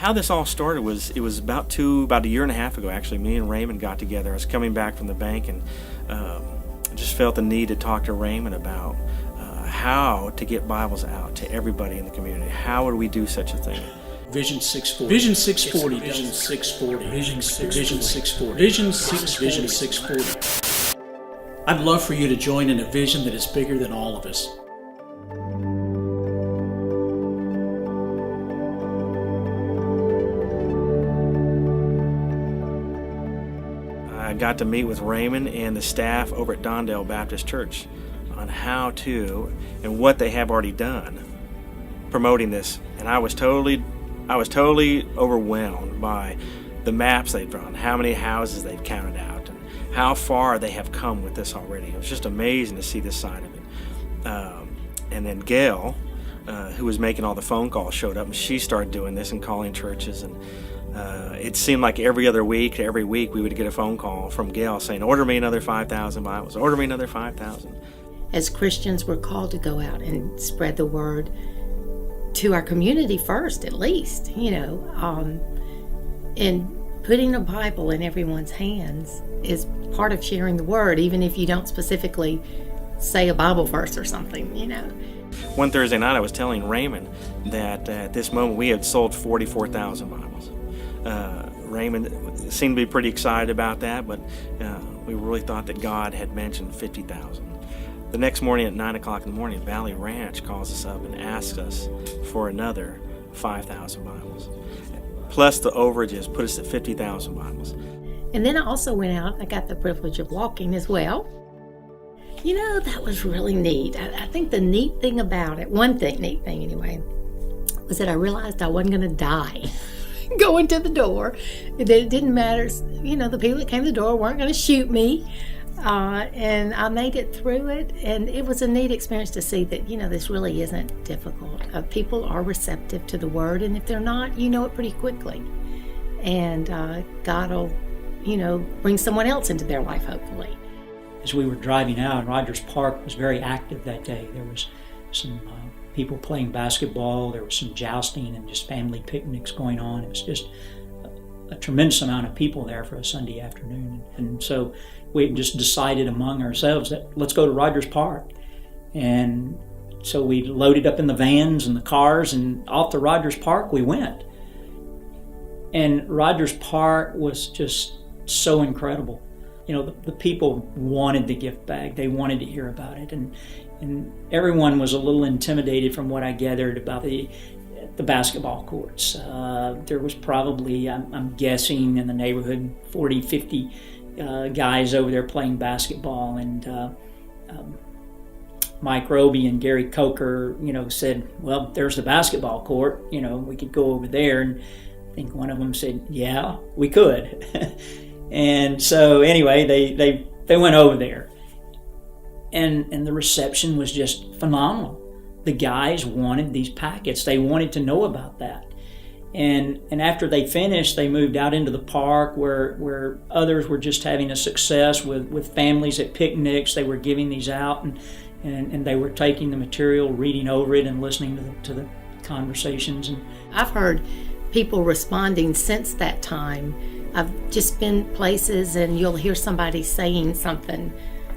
How this all started was, it was about a year and a half ago, actually. Me and Raymond got together. I was coming back from the bank, and just felt the need to talk to Raymond about how to get Bibles out to everybody in the community. How would we do such a thing? Vision 640. Vision 640. Vision 640. Vision 640. Vision 640. Vision 640. I'd love for you to join in a vision that is bigger than all of us. I got to meet with Raymond and the staff over at Dondale Baptist Church on how to and what they have already done promoting this, and I was totally overwhelmed by the maps they've drawn, how many houses they've counted out, and how far they have come with this already. It was just amazing to see this side of it. And then Gail, who was making all the phone calls, showed up, and she started doing this and calling churches, and it seemed like every week we would get a phone call from Gail saying, order me another 5,000 Bibles, order me another 5,000. As Christians, we're called to go out and spread the word to our community first, at least, and putting a Bible in everyone's hands is part of sharing the word, even if you don't specifically say a Bible verse or something, One Thursday night I was telling Raymond that at this moment we had sold 44,000 Bibles. Raymond seemed to be pretty excited about that, but we really thought that God had mentioned 50,000. The next morning at 9 o'clock in the morning, Valley Ranch calls us up and asks us for another 5,000 Bibles. Plus the overages put us at 50,000 Bibles. And then I also went out, I got the privilege of walking as well. That was really neat. I think the neat thing about it, neat thing anyway, was that I realized I wasn't going to die going to the door. That it didn't matter, the people that came to the door weren't going to shoot me. And I made it through it, and it was a neat experience to see that, this really isn't difficult. People are receptive to the word, and if they're not, you know it pretty quickly. And God will, bring someone else into their life, hopefully. As we were driving out, Rogers Park was very active that day. There was some people playing basketball, there was some jousting and just family picnics going on. It was just a tremendous amount of people there for a Sunday afternoon. And so we just decided among ourselves that let's go to Rogers Park. And so we loaded up in the vans and the cars, and off to Rogers Park we went. And Rogers Park was just so incredible. The people wanted the gift bag. They wanted to hear about it. And everyone was a little intimidated from what I gathered about the basketball courts. There was probably, I'm guessing, in the neighborhood 40, 50 guys over there playing basketball. And Mike Roby and Gary Coker, said, well, there's the basketball court. We could go over there. And I think one of them said, yeah, we could. And so anyway, they went over there. And the reception was just phenomenal. The guys wanted these packets. They wanted to know about that. And after they finished, they moved out into the park where others were just having a success with families at picnics. They were giving these out, and they were taking the material, reading over it, and listening to the conversations. And I've heard people responding since that time. I've just been places, and you'll hear somebody saying something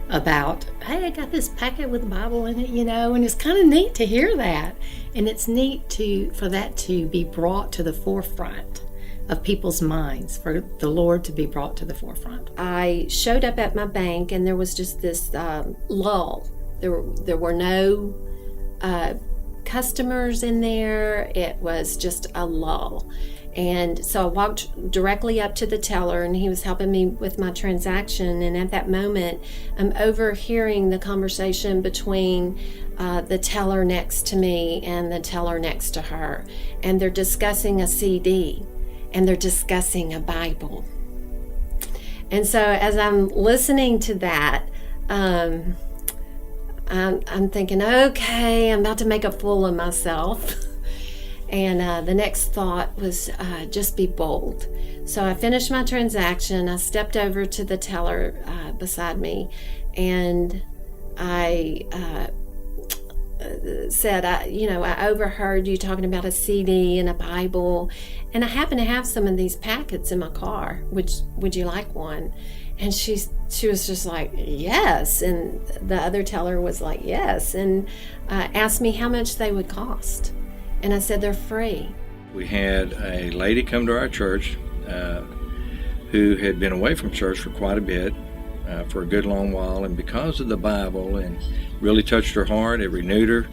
about, hey, I got this packet with the Bible in it, and it's kind of neat to hear that. And it's neat for that to be brought to the forefront of people's minds, for the Lord to be brought to the forefront. I showed up at my bank, and there was just this lull. There were no customers in there. It was just a lull. And so I walked directly up to the teller, and he was helping me with my transaction. And at that moment, I'm overhearing the conversation between the teller next to me and the teller next to her. And they're discussing a CD, and they're discussing a Bible. And so as I'm listening to that, I'm thinking, okay, I'm about to make a fool of myself. And the next thought was just be bold. So I finished my transaction. I stepped over to the teller beside me, and I said, I overheard you talking about a CD and a Bible, and I happen to have some of these packets in my car. Would you like one? And she was just like, yes. And the other teller was like, yes, and asked me how much they would cost. And I said, they're free. We had a lady come to our church who had been away from church for quite a bit, for a good long while, and because of the Bible, and really touched her heart, it renewed her,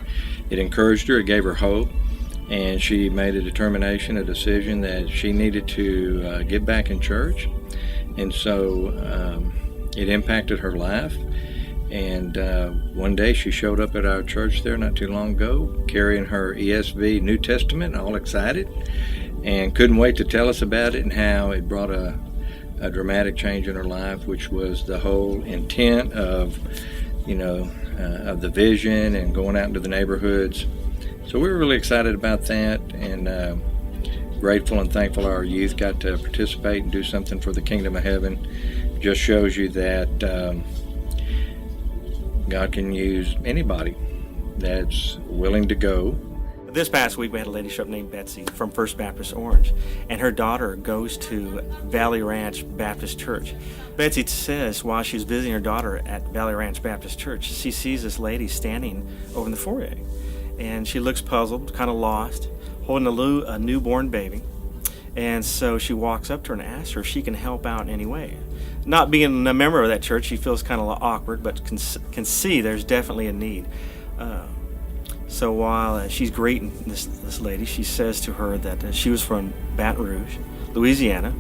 it encouraged her, it gave her hope, and she made a determination, a decision that she needed to get back in church. And so it impacted her life. And one day she showed up at our church there not too long ago, carrying her ESV New Testament, all excited, and couldn't wait to tell us about it and how it brought a dramatic change in her life, which was the whole intent of, of the vision and going out into the neighborhoods. So we were really excited about that, and grateful and thankful our youth got to participate and do something for the kingdom of heaven. Just shows you that God can use anybody that's willing to go. This past week we had a lady show up named Betsy from First Baptist Orange, and her daughter goes to Valley Ranch Baptist Church. Betsy says while she's visiting her daughter at Valley Ranch Baptist Church, she sees this lady standing over in the foyer, and she looks puzzled, kind of lost, holding a newborn baby. And so she walks up to her and asks her if she can help out in any way. Not being a member of that church, she feels kind of awkward, but can see there's definitely a need. So while she's greeting this lady, she says to her that she was from Baton Rouge, Louisiana,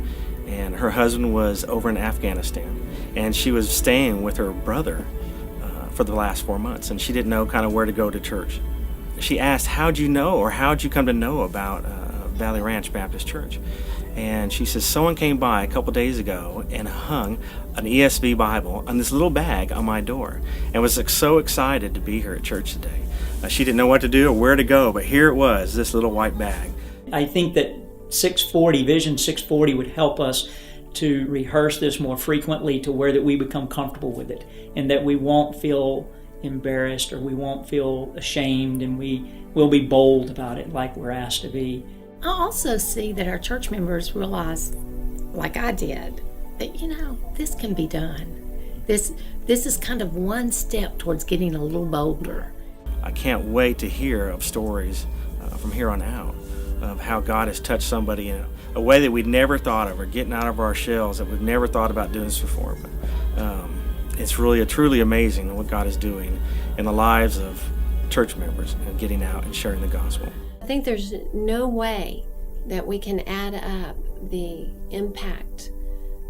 and her husband was over in Afghanistan, and she was staying with her brother for the last 4 months, and she didn't know kind of where to go to church. She asked, how'd you know, or how'd you come to know about Valley Ranch Baptist Church? And she says, someone came by a couple days ago and hung an ESV Bible on this little bag on my door, and was so excited to be here at church today. She didn't know what to do or where to go, but here it was, this little white bag. I think that Vision 640 would help us to rehearse this more frequently to where that we become comfortable with it, and that we won't feel embarrassed or we won't feel ashamed, and we will be bold about it like we're asked to be. I also see that our church members realize, like I did, that, this can be done. This is kind of one step towards getting a little bolder. I can't wait to hear of stories from here on out of how God has touched somebody in a way that we'd never thought of, or getting out of our shells that we've never thought about doing this before. But it's really truly amazing what God is doing in the lives of church members and getting out and sharing the gospel. I think there's no way that we can add up the impact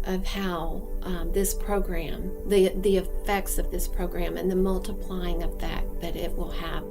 of how this program, the effects of this program and the multiplying effect that it will have